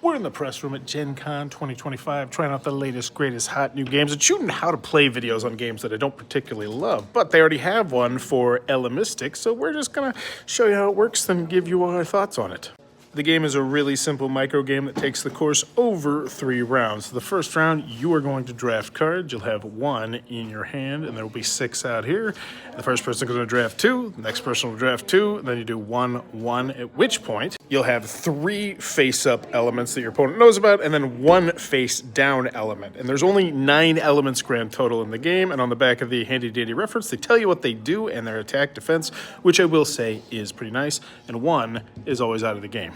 We're in the press room at GenCon 2025, trying out the latest, greatest, hot new games and shooting how to play videos on games that I don't particularly love. But they already have one for Elemystic, so we're just gonna show you how it works and give you our thoughts on it. The game is a really simple micro game that takes the course over 3 rounds. So the first round, you are going to draft cards. You'll have 1 in your hand, and there will be 6 out here. The first person is going to draft 2. The next person will draft 2. And then you do 1, 1, at which point you'll have 3 face-up elements that your opponent knows about, and then 1 face-down element. And there's only 9 elements grand total in the game, and on the back of the handy-dandy reference, they tell you what they do and their attack defense, which I will say is pretty nice, and 1 is always out of the game.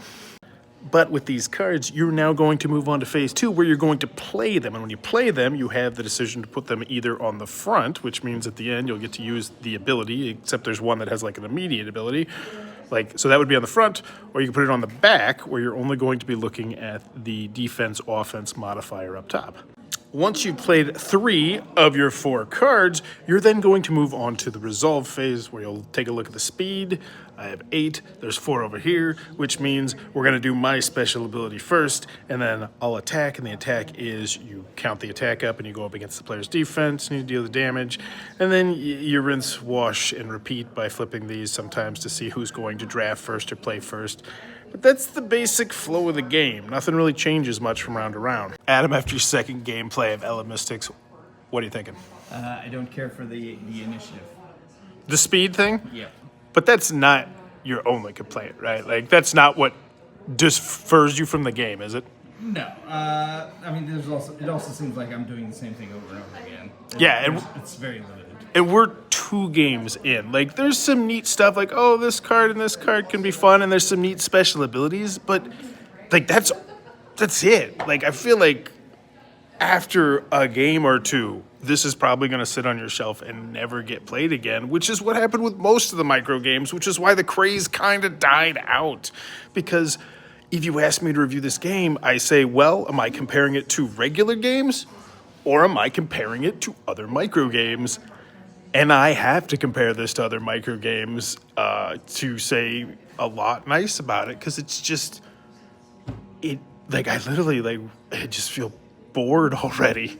But with these cards, you're now going to move on to phase 2, where you're going to play them. And when you play them, you have the decision to put them either on the front, which means at the end you'll get to use the ability, except there's one that has like an immediate ability. So that would be on the front, or you can put it on the back, where you're only going to be looking at the defense-offense modifier up top. Once you've played 3 of your 4 cards, you're then going to move on to the resolve phase, where you'll take a look at the speed. I have 8, there's 4 over here, which means we're gonna do my special ability first, and then I'll attack, and the attack is you count the attack up and you go up against the player's defense, and you deal the damage, and then you rinse, wash, and repeat by flipping these sometimes to see who's going to draft first or play first. But that's the basic flow of the game. Nothing really changes much from round to round. Adam, after your second gameplay of Elemystic, what are you thinking? I don't care for the initiative. The speed thing? Yeah. But that's not your only complaint, right? Like, that's not what defers you from the game, is it? No. I mean, it also seems like I'm doing the same thing over and over again. Yeah, It's very limited. and we're 2 games in. Like, there's some neat stuff, like, oh, this card and this card can be fun, and there's some neat special abilities, but, like, that's it. Like, I feel like after a game or 2, this is probably going to sit on your shelf and never get played again, which is what happened with most of the micro games, which is why the craze kind of died out. Because if you ask me to review this game, I say, well, am I comparing it to regular games, or am I comparing it to other micro games? And I have to compare this to other micro games to say a lot nice about it, because it's just, I just feel bored already.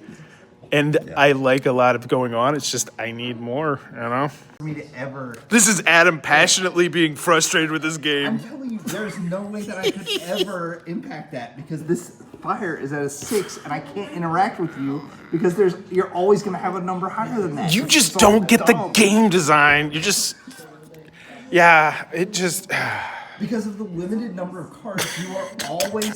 And yeah. I like a lot of going on. It's just, I need more, you know? For me to ever... This is Adam passionately being frustrated with this game. I'm telling you, there's no way that I could ever impact that, because this fire is at a 6 and I can't interact with you because you're always going to have a number higher than that. You just don't get the game design. You just... Yeah, it just... Because of the limited number of cards, you are always